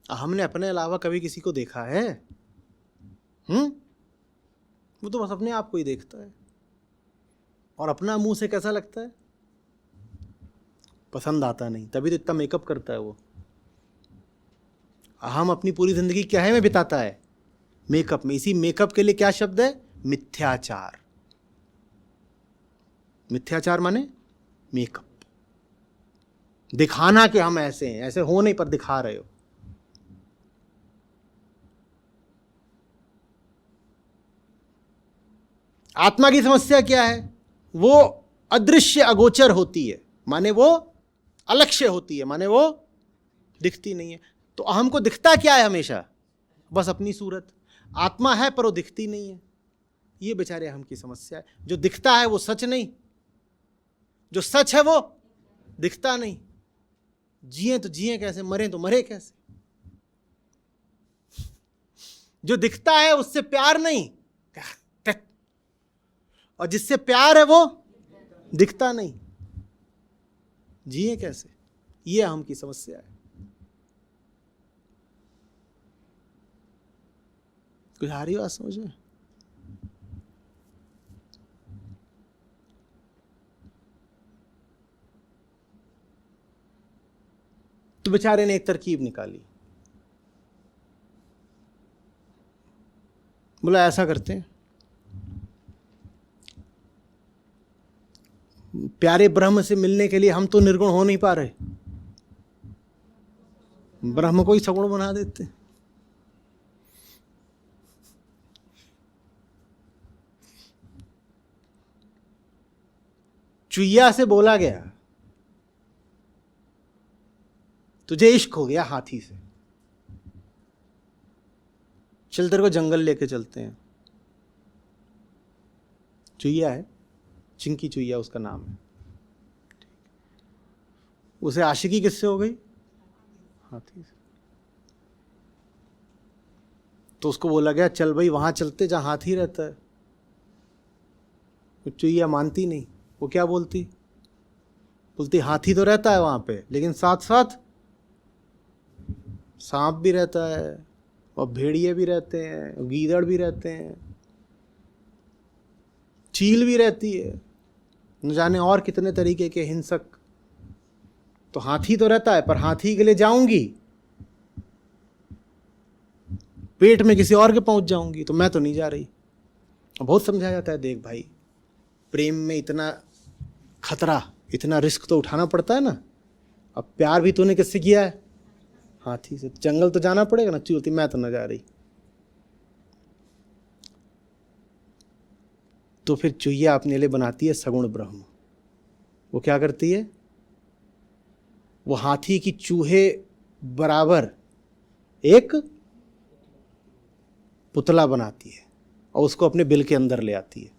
हमने अपने अलावा कभी किसी को देखा है? वो तो बस अपने आप को ही देखता है। और अपना मुंह से कैसा लगता है? पसंद आता नहीं, तभी तो इतना मेकअप करता है वो। हम अपनी पूरी जिंदगी क्या है में बिताता है? मेकअप में। इसी मेकअप के लिए क्या शब्द है? मिथ्याचार। मिथ्याचार माने मेकअप, दिखाना कि हम ऐसे हैं। ऐसे हो नहीं, पर दिखा रहे हो। आत्मा की समस्या क्या है? वो अदृश्य अगोचर होती है, माने वो अलक्ष्य होती है, माने वो दिखती नहीं है। तो अहम को दिखता क्या है हमेशा? बस अपनी सूरत। आत्मा है पर वो दिखती नहीं है। ये बेचारे अहम की समस्या है। जो दिखता है वो सच नहीं, जो सच है वो दिखता नहीं। जिए तो जिए कैसे, मरे तो मरे कैसे? जो दिखता है उससे प्यार नहीं, और जिससे प्यार है वो दिखता नहीं। जिए कैसे? ये अहम की समस्या है। कुछ आ रही बात समझ में? तो बेचारे ने एक तरकीब निकाली। बोला ऐसा करते हैं, प्यारे ब्रह्म से मिलने के लिए हम तो निर्गुण हो नहीं पा रहे, ब्रह्म को ही सगुण बना देते। चुईया से बोला गया, तुझे इश्क हो गया हाथी से, चल तेरे को जंगल लेके चलते हैं। चुईया है, चिंकी चुईया उसका नाम है। उसे आशिकी किससे हो गई? हाथी से। तो उसको बोला गया चल भाई वहां चलते जहां हाथी रहता है। तो चुईया मानती नहीं। वो क्या बोलती? बोलती हाथी तो रहता है वहां पे, लेकिन साथ साथ सांप भी रहता है, और भेड़िए भी रहते हैं, और गीदड़ भी रहते हैं, चील भी रहती है, न जाने और कितने तरीके के हिंसक। तो हाथी तो रहता है, पर हाथी के लिए जाऊंगी पेट में किसी और के पहुंच जाऊंगी, तो मैं तो नहीं जा रही। बहुत समझाया जाता है, देख भाई प्रेम में इतना खतरा, इतना रिस्क तो उठाना पड़ता है ना। अब प्यार भी तूने किससे किया है? हाथी से। जंगल तो जाना पड़ेगा ना। चूती मैं तो न जा रही। तो फिर चुईया अपने लिए बनाती है सगुण ब्रह्म। वो क्या करती है? वो हाथी की चूहे बराबर एक पुतला बनाती है और उसको अपने बिल के अंदर ले आती है।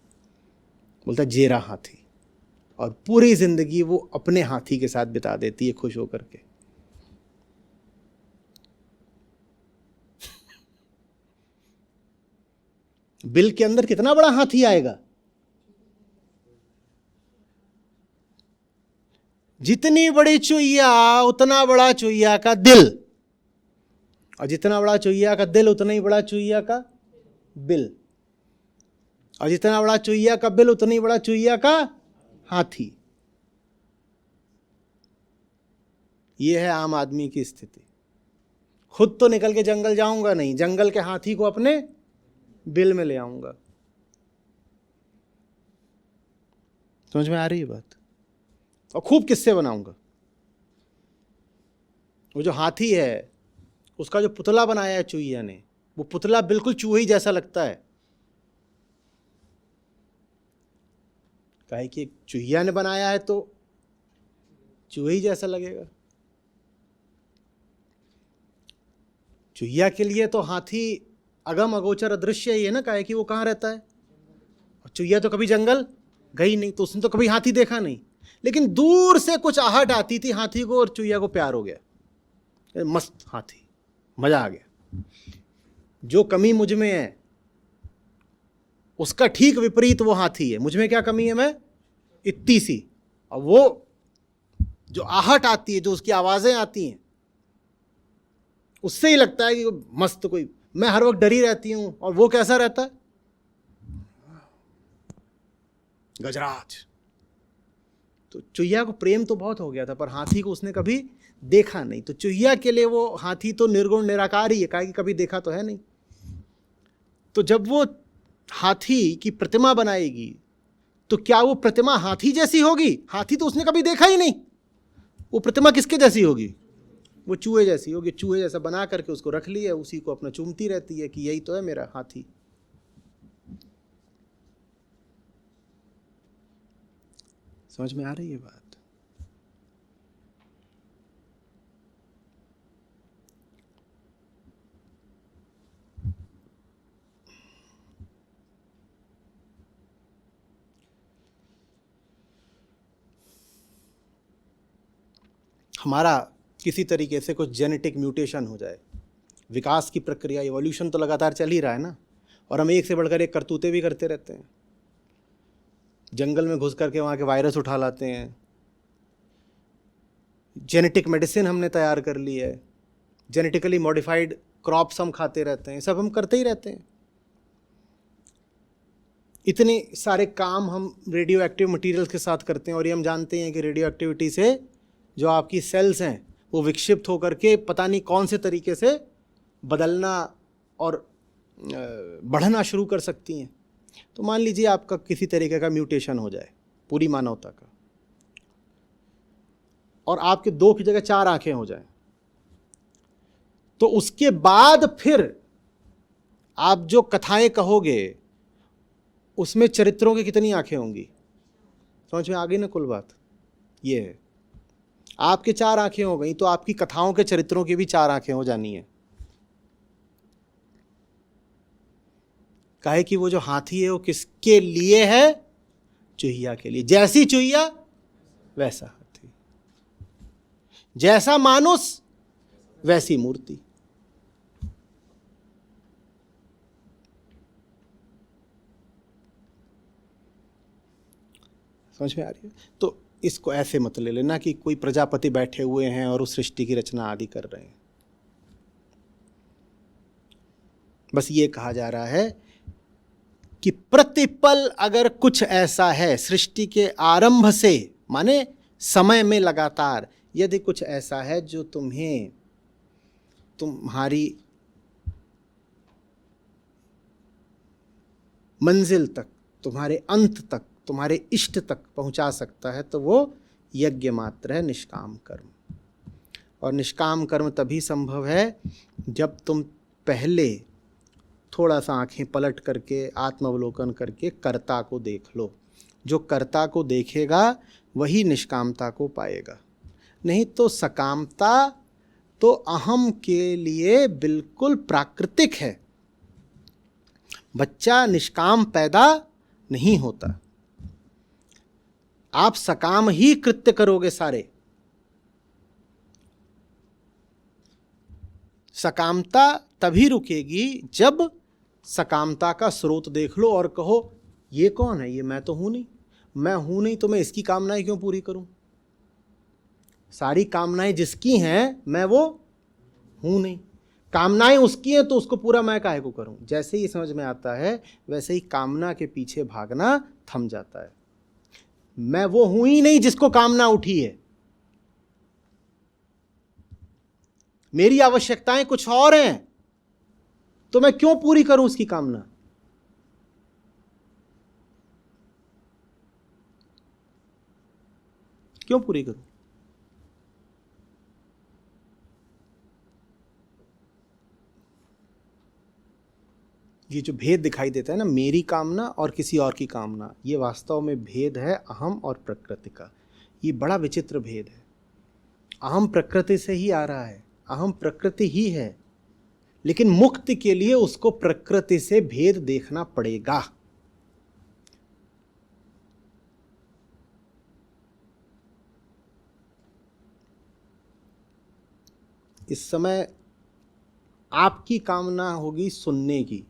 बोलता है जेरा हाथी, और पूरी जिंदगी वो अपने हाथी के साथ बिता देती है खुश होकर के। बिल के अंदर कितना बड़ा हाथी आएगा? जितनी बड़ी चुईया उतना बड़ा चुईया का दिल, और जितना बड़ा चुईया का दिल उतना ही बड़ा चुईया का बिल, और जितना बड़ा चुईया का बिल उतना ही बड़ा चुईया का हाथी। यह है आम आदमी की स्थिति। खुद तो निकल के जंगल जाऊंगा नहीं, जंगल के हाथी को अपने बिल में ले आऊंगा। समझ में आ रही है बात? और खूब किस्से बनाऊंगा। वो जो हाथी है उसका जो पुतला बनाया है चुईया ने, वो पुतला बिल्कुल चूहे ही जैसा लगता है। काहे कि चुईया ने बनाया है तो चूहे ही जैसा लगेगा। चुईया के लिए तो हाथी अगम अगोचर अदृश्य ही है ना। काहे कि वो कहाँ रहता है? और चुईया तो कभी जंगल गई नहीं, तो उसने तो कभी हाथी देखा नहीं। लेकिन दूर से कुछ आहट आती थी हाथी को, और चुईया को प्यार हो गया। मस्त हाथी, मजा आ गया। जो कमी मुझ में है उसका ठीक विपरीत वो हाथी है। मुझ में क्या कमी है? मैं इतनी सी। और वो जो आहट आती है, जो उसकी आवाजें आती हैं, उससे ही लगता है कि मस्त कोई, मैं हर वक्त डरी रहती हूं, और वो कैसा रहता है, गजराज। तो चुहिया को प्रेम तो बहुत हो गया था, पर हाथी को उसने कभी देखा नहीं। तो चुहिया के लिए वो हाथी तो निर्गुण निराकार ही है, काहे कि कभी देखा तो है नहीं। तो जब वो हाथी की प्रतिमा बनाएगी तो क्या वो प्रतिमा हाथी जैसी होगी? हाथी तो उसने कभी देखा ही नहीं। वो प्रतिमा किसके जैसी होगी? वो चूहे जैसी होगी। चूहे जैसा बना करके उसको रख लिया, उसी को अपना चूमती रहती है कि यही तो है मेरा हाथी। समझ में आ रही है बात? हमारा किसी तरीके से कुछ जेनेटिक म्यूटेशन हो जाए, विकास की प्रक्रिया, इवोल्यूशन तो लगातार चल ही रहा है ना, और हम एक से बढ़कर एक करतूते भी करते रहते हैं। जंगल में घुस करके वहाँ के वायरस उठा लाते हैं, जेनेटिक मेडिसिन हमने तैयार कर ली है, जेनेटिकली मॉडिफाइड क्रॉप्स हम खाते रहते हैं, सब हम करते ही रहते हैं। इतने सारे काम हम रेडियो एक्टिव मटीरियल्स के साथ करते हैं, और ये हम जानते हैं कि रेडियो एक्टिविटी से जो आपकी सेल्स हैं वो विक्षिप्त होकर के पता नहीं कौन से तरीके से बदलना और बढ़ना शुरू कर सकती हैं। तो मान लीजिए आपका किसी तरीके का म्यूटेशन हो जाए पूरी मानवता का, और आपके 2 की जगह 4 आंखें हो जाएं, तो उसके बाद फिर आप जो कथाएं कहोगे उसमें चरित्रों की कितनी आंखें होंगी? समझ में आ गई ना कुल बात? ये है, आपके 4 आंखें हो गई तो आपकी कथाओं के चरित्रों की भी 4 आंखें हो जानी है। काहे कि वो जो हाथी है वो किसके लिए है? चुहिया के लिए। जैसी चुहिया वैसा हाथी, जैसा मानुष वैसी मूर्ति। समझ में आ रही है? तो इसको ऐसे मत ले लेना कि कोई प्रजापति बैठे हुए हैं और उस सृष्टि की रचना आदि कर रहे हैं। बस ये कहा जा रहा है कि प्रतिपल अगर कुछ ऐसा है सृष्टि के आरंभ से, माने समय में लगातार, यदि कुछ ऐसा है जो तुम्हें तुम्हारी मंजिल तक, तुम्हारे अंत तक, तुम्हारे इष्ट तक पहुंचा सकता है, तो वो यज्ञ मात्र है, निष्काम कर्म। और निष्काम कर्म तभी संभव है जब तुम पहले थोड़ा सा आंखें पलट करके आत्मावलोकन करके कर्ता को देख लो। जो कर्ता को देखेगा वही निष्कामता को पाएगा। नहीं तो सकामता तो अहम के लिए बिल्कुल प्राकृतिक है। बच्चा निष्काम पैदा नहीं होता, आप सकाम ही कृत्य करोगे सारे। सकामता तभी रुकेगी जब सकामता का स्रोत देख लो और कहो ये कौन है? ये मैं तो हूं नहीं। मैं हूं नहीं तो मैं इसकी कामनाएं क्यों पूरी करूं? सारी कामनाएं जिसकी हैं मैं वो हूं नहीं। कामनाएं उसकी हैं तो उसको पूरा मैं काहे को करूं? जैसे ही समझ में आता है वैसे ही कामना के पीछे भागना थम जाता है। मैं वो हूं ही नहीं जिसको कामना उठी है। मेरी आवश्यकताएं कुछ और हैं, तो मैं क्यों पूरी करूं उसकी कामना? क्यों पूरी करूं? ये जो भेद दिखाई देता है ना, मेरी कामना और किसी और की कामना, ये वास्तव में भेद है अहम और प्रकृति का। ये बड़ा विचित्र भेद है। अहम प्रकृति से ही आ रहा है, अहम प्रकृति ही है, लेकिन मुक्ति के लिए उसको प्रकृति से भेद देखना पड़ेगा। इस समय आपकी कामना होगी सुनने की।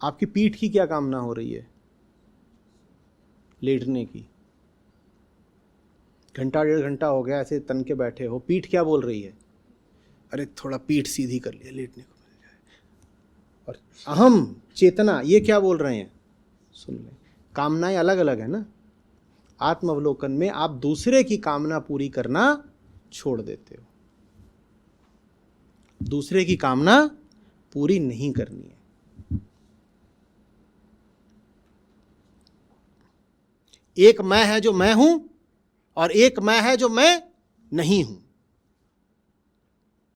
आपकी पीठ की क्या कामना हो रही है? लेटने की। घंटा 1.5 घंटा हो गया ऐसे तन के बैठे हो, पीठ क्या बोल रही है? अरे थोड़ा पीठ सीधी कर लिया, लेटने को मिल जाए। और अहम चेतना ये क्या बोल रहे हैं, सुन लें। कामनाएं अलग अलग है ना। आत्मावलोकन में आप दूसरे की कामना पूरी करना छोड़ देते हो, दूसरे की कामना पूरी नहीं करनी है। एक मैं है जो मैं हूं, और एक मैं है जो मैं नहीं हूं।